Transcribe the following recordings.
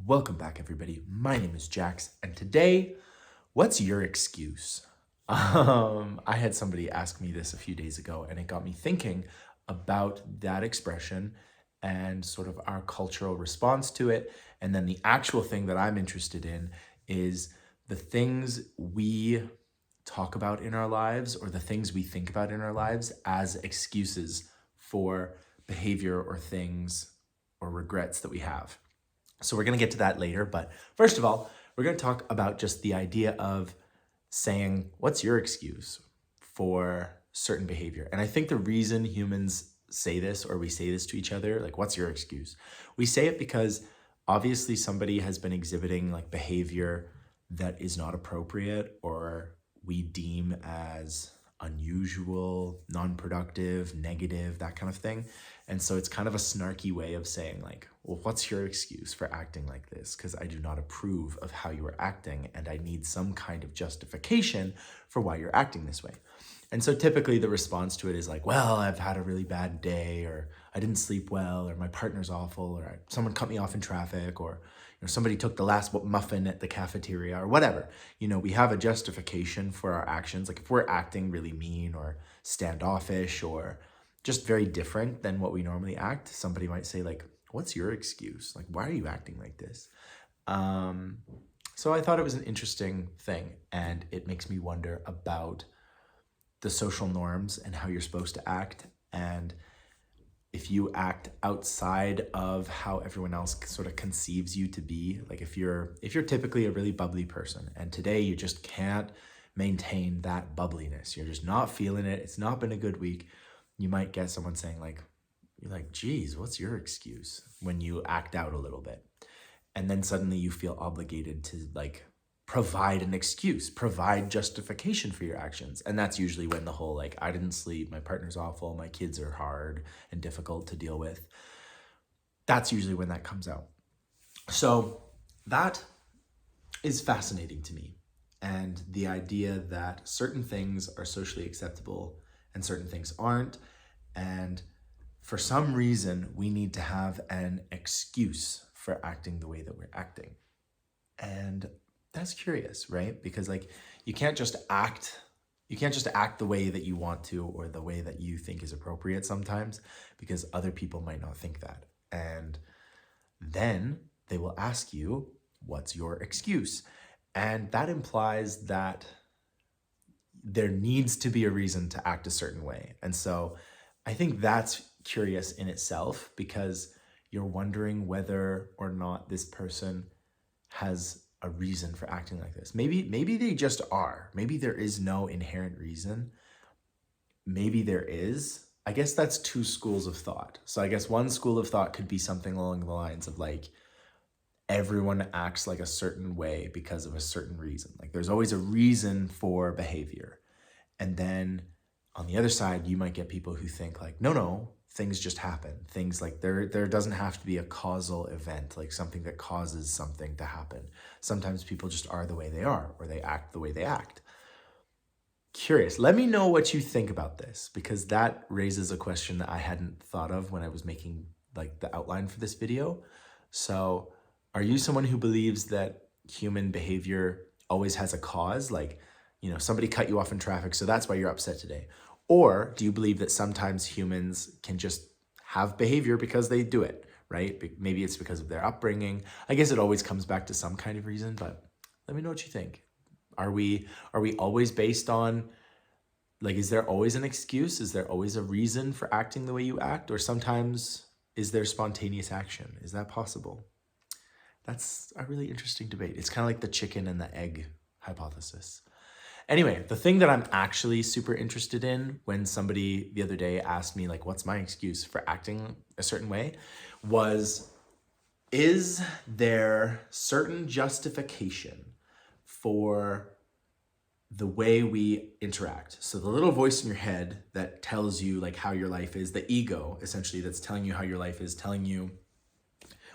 Welcome back, everybody. My name is Jax, and today, what's your excuse? I had somebody ask me this a few days ago, and it got me thinking about that expression and sort of our cultural response to it. And then the actual thing that I'm interested in is the things we talk about in our lives or the things we think about in our lives as excuses for behavior or things or regrets that we have. So we're going to get to that later. But first of all, we're going to talk about just the idea of saying, what's your excuse for certain behavior? And I think the reason humans say this, or we say this to each other, like, what's your excuse? We say it because obviously somebody has been exhibiting like behavior that is not appropriate or we deem as unusual, non-productive, negative, that kind of thing. And so it's kind of a snarky way of saying like, well, what's your excuse for acting like this? Because I do not approve of how you are acting and I need some kind of justification for why you're acting this way. And so typically the response to it is like, well, I've had a really bad day, or I didn't sleep well, or my partner's awful, or someone cut me off in traffic, or somebody took the last muffin at the cafeteria, or whatever. We have a justification for our actions. Like if we're acting really mean or standoffish or just very different than what we normally act, somebody might say like, what's your excuse? Like, why are you acting like this? So I thought it was an interesting thing, and it makes me wonder about the social norms and how you're supposed to act, and if you act outside of how everyone else sort of conceives you to be. Like if you're typically a really bubbly person and today you just can't maintain that bubbliness, you're just not feeling it, it's not been a good week, you might get someone saying like, you're like, geez, what's your excuse, when you act out a little bit. And then suddenly you feel obligated to like provide an excuse, provide justification for your actions. And that's usually when the whole like, I didn't sleep, my partner's awful, my kids are hard and difficult to deal with. That's usually when that comes out. So that is fascinating to me. And the idea that certain things are socially acceptable and certain things aren't. And for some reason, we need to have an excuse for acting the way that we're acting. And that's curious, right? Because like you can't just act the way that you want to or the way that you think is appropriate sometimes, because other people might not think that. And then they will ask you, what's your excuse? And that implies that there needs to be a reason to act a certain way. And so I think that's curious in itself, because you're wondering whether or not this person has a reason for acting like this. Maybe they just are. Maybe there is no inherent reason. Maybe there is. I guess that's two schools of thought. So I guess one school of thought could be something along the lines of like, everyone acts like a certain way because of a certain reason. Like there's always a reason for behavior. And then on the other side, you might get people who think like, no, things just happen. Things like there doesn't have to be a causal event, like something that causes something to happen. Sometimes people just are the way they are, or they act the way they act. Curious. Let me know what you think about this, because that raises a question that I hadn't thought of when I was making like the outline for this video. So are you someone who believes that human behavior always has a cause? Like, somebody cut you off in traffic, so that's why you're upset today. Or do you believe that sometimes humans can just have behavior because they do it, right? Maybe it's because of their upbringing. I guess it always comes back to some kind of reason, but let me know what you think. Are we always based on, like, is there always an excuse? Is there always a reason for acting the way you act? Or sometimes is there spontaneous action? Is that possible? That's a really interesting debate. It's kind of like the chicken and the egg hypothesis. Anyway, the thing that I'm actually super interested in, when somebody the other day asked me like, what's my excuse for acting a certain way, was, is there certain justification for the way we interact? So the little voice in your head that tells you like how your life is, the ego essentially that's telling you how your life is, telling you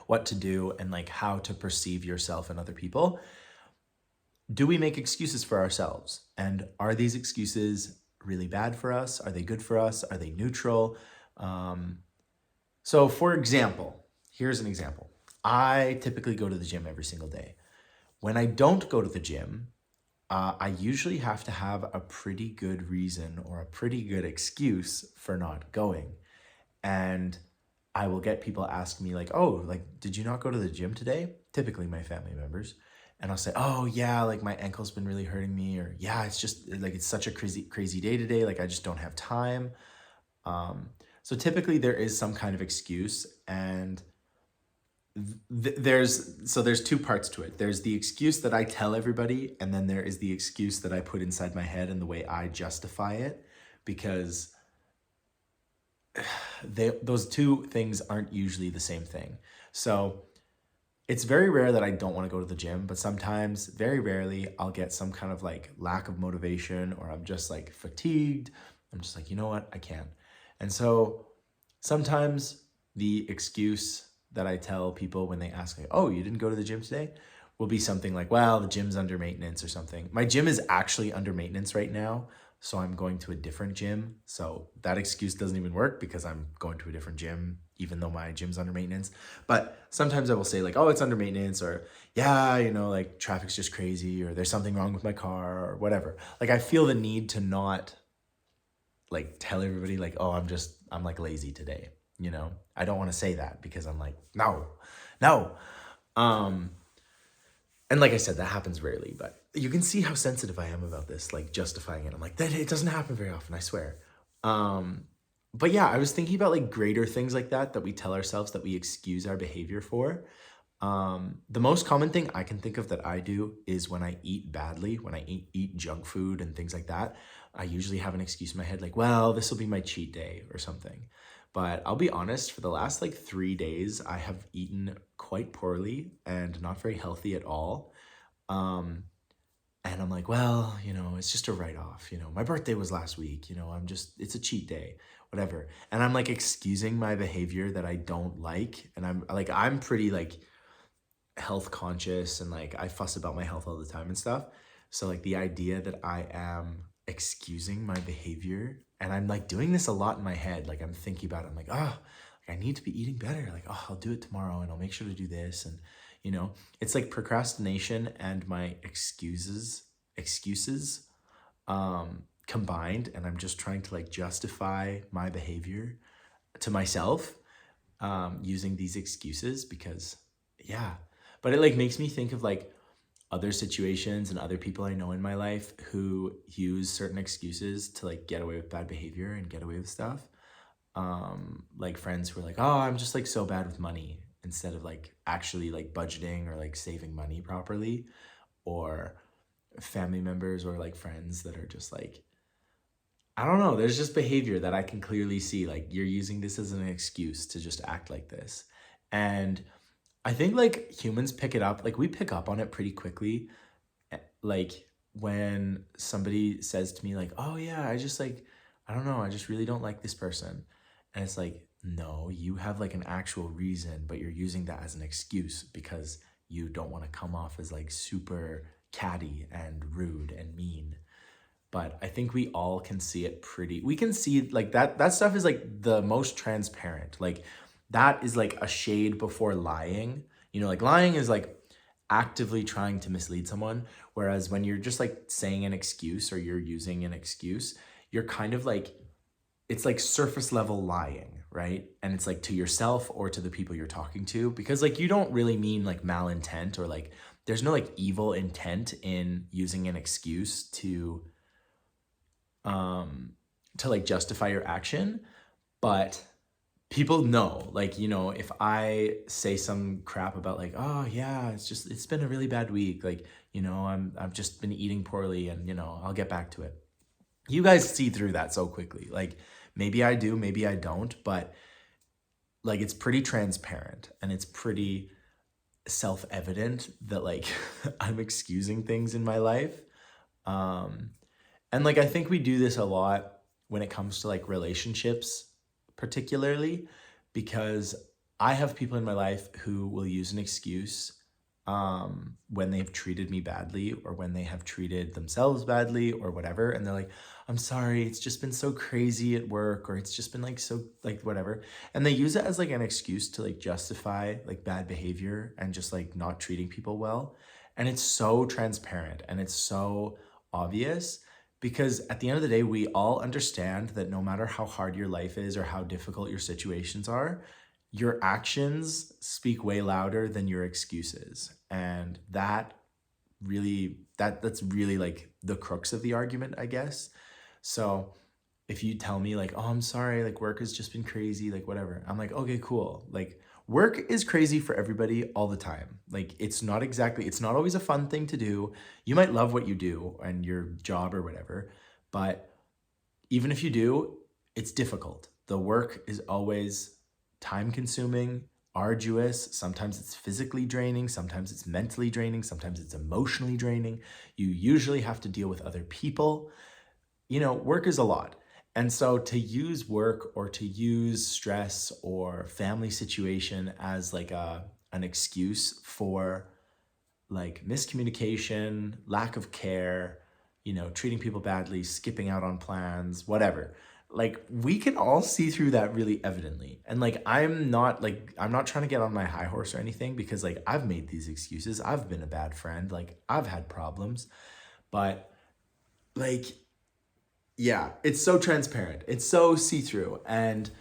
what to do and like how to perceive yourself and other people. Do we make excuses for ourselves? And are these excuses really bad for us? Are they good for us? Are they neutral? So for example, here's an example. I typically go to the gym every single day. When I don't go to the gym, I usually have to have a pretty good reason or a pretty good excuse for not going. And I will get people ask me like, "Oh, like did you not go to the gym today?" Typically my family members. And I'll say, "Oh, yeah, like my ankle's been really hurting me," or "Yeah, it's just like it's such a crazy day today, like I just don't have time." Um so typically there is some kind of excuse, and there's two parts to it. There's the excuse that I tell everybody, and then there is the excuse that I put inside my head and the way I justify it, because those two things aren't usually the same thing. So it's very rare that I don't want to go to the gym, but sometimes, very rarely, I'll get some kind of like lack of motivation, or I'm just like fatigued. I'm just like, you know what, I can't. And so sometimes the excuse that I tell people when they ask me, "Oh, you didn't go to the gym today?" will be something like, "Well, the gym's under maintenance," or something. My gym is actually under maintenance right now, so I'm going to a different gym. So that excuse doesn't even work because I'm going to a different gym, even though my gym's under maintenance. But sometimes I will say like, "Oh, it's under maintenance," or "Yeah, like traffic's just crazy," or "There's something wrong with my car," or whatever. Like I feel the need to not like tell everybody like, "Oh, I'm like lazy today." I don't want to say that because I'm like, no, no. Um, and like I said, that happens rarely, but you can see how sensitive I am about this, like justifying it. I'm like, that it doesn't happen very often, I swear. Um, but yeah, I was thinking about like greater things like that we tell ourselves that we excuse our behavior for. The most common thing I can think of that I do is when I eat badly, when I eat junk food and things like that, I usually have an excuse in my head like, well, this will be my cheat day or something. But I'll be honest, for the last like 3 days, I have eaten quite poorly and not very healthy at all. Um, and I'm like, well, it's just a write off. My birthday was last week. It's a cheat day, whatever. And I'm like excusing my behavior that I don't like. And I'm pretty like health conscious, and like I fuss about my health all the time and stuff. So like the idea that I am excusing my behavior, and I'm like doing this a lot in my head, like I'm thinking about it, I'm like, oh, like I need to be eating better. Like, oh, I'll do it tomorrow and I'll make sure to do this. And it's like procrastination and my excuses combined, and I'm just trying to like justify my behavior to myself using these excuses because, yeah. But it like makes me think of like other situations and other people I know in my life who use certain excuses to like get away with bad behavior and get away with stuff. Like friends who are like, "Oh, I'm just like so bad with money," instead of like actually like budgeting or like saving money properly, or family members or like friends that are just like, I don't know. There's just behavior that I can clearly see. Like you're using this as an excuse to just act like this. And I think like humans pick it up. Like we pick up on it pretty quickly. Like when somebody says to me like, "Oh yeah, I just like, I don't know, I just really don't like this person." And it's like, no, you have like an actual reason, but you're using that as an excuse because you don't want to come off as like super catty and rude and mean. But I think we all can see it we can see like that stuff is like the most transparent. Like that is like a shade before lying. Like lying is like actively trying to mislead someone, whereas when you're just like saying an excuse or you're using an excuse, you're kind of like, it's like surface level lying, right? And it's like to yourself or to the people you're talking to, because like you don't really mean like malintent, or like there's no like evil intent in using an excuse um to like justify your action. But people know, like, if I say some crap about like, "Oh yeah, it's been a really bad week, like, I've just been eating poorly, and I'll get back to it." You guys see through that so quickly. Like maybe I do, maybe I don't, but like it's pretty transparent and it's pretty self-evident that like I'm excusing things in my life. Um and like I think we do this a lot when it comes to like relationships, particularly because I have people in my life who will use an excuse when they've treated me badly or when they have treated themselves badly or whatever. And they're like, I'm sorry, it's just been so crazy at work, or it's just been like so like whatever. And they use it as like an excuse to like justify like bad behavior and just like not treating people well. And it's so transparent and it's so obvious because at the end of the day, we all understand that no matter how hard your life is or how difficult your situations are, your actions speak way louder than your excuses. And that's really like the crux of the argument, I guess. So if you tell me like, oh, I'm sorry, like work has just been crazy, like whatever, I'm like, okay, cool. Like work is crazy for everybody all the time. Like it's not always a fun thing to do. You might love what you do and your job or whatever, but even if you do, it's difficult. The work is always time consuming, arduous. Sometimes it's physically draining, sometimes it's mentally draining, sometimes it's emotionally draining. You usually have to deal with other people. Work is a lot. And so to use work or to use stress or family situation as like an excuse for like miscommunication, lack of care, treating people badly, skipping out on plans, whatever. Like we can all see through that really evidently. And like I'm not trying to get on my high horse or anything because like I've made these excuses. I've been a bad friend, like I've had problems. But like yeah, it's so transparent. It's so see-through. And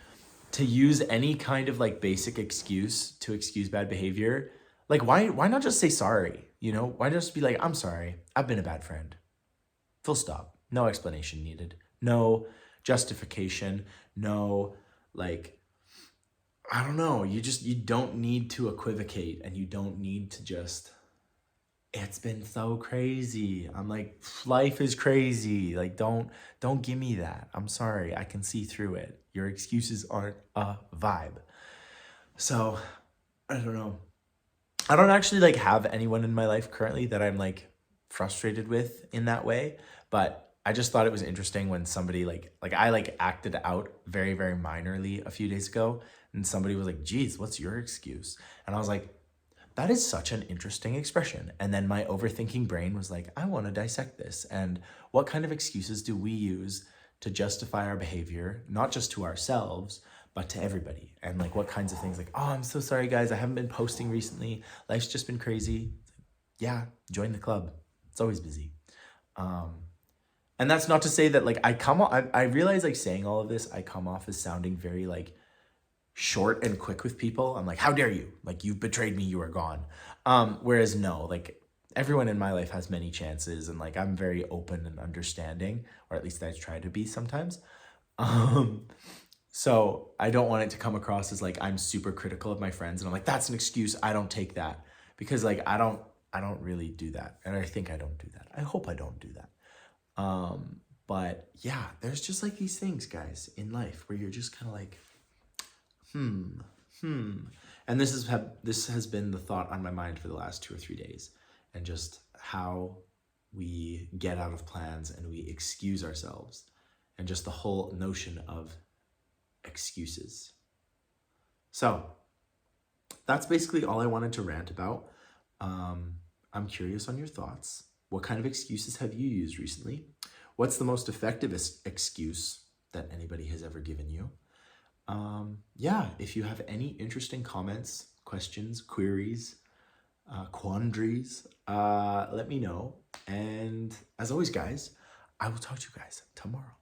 to use any kind of like basic excuse to excuse bad behavior, like why not just say sorry? Why just be like, I'm sorry, I've been a bad friend. Full stop. No explanation needed. No justification. No, like, I don't know. You don't need to equivocate and you don't need to just, it's been so crazy. I'm like, life is crazy. Like, don't give me that. I'm sorry. I can see through it. Your excuses aren't a vibe. So I don't know. I don't actually like have anyone in my life currently that I'm like frustrated with in that way, but I just thought it was interesting when somebody like I like acted out very very minorly a few days ago and somebody was like, "Geez, what's your excuse?" And I was like, that is such an interesting expression. And then my overthinking brain was like, I want to dissect this. And what kind of excuses do we use to justify our behavior, not just to ourselves, but to everybody? And like, what kinds of things like, oh, I'm so sorry, guys. I haven't been posting recently. Life's just been crazy. Yeah, join the club. It's always busy. And that's not to say that like I realize like saying all of this, I come off as sounding very like short and quick with people. I'm like, how dare you? Like, you've betrayed me, you are gone. Whereas no, like everyone in my life has many chances and like I'm very open and understanding, or at least I try to be sometimes. Um, so I don't want it to come across as like I'm super critical of my friends and I'm like, that's an excuse. I don't take that. Because like I don't really do that. And I think I don't do that. I hope I don't do that. But yeah, there's just like these things, guys, in life where you're just kind of like, and this has been the thought on my mind for the last 2 or 3 days, and just how we get out of plans and we excuse ourselves, and just the whole notion of excuses. So that's basically all I wanted to rant about. I'm curious on your thoughts. What kind of excuses have you used recently? What's the most effective excuse that anybody has ever given you? Yeah, if you have any interesting comments, questions, queries, quandaries, let me know. And as always, guys, I will talk to you guys tomorrow.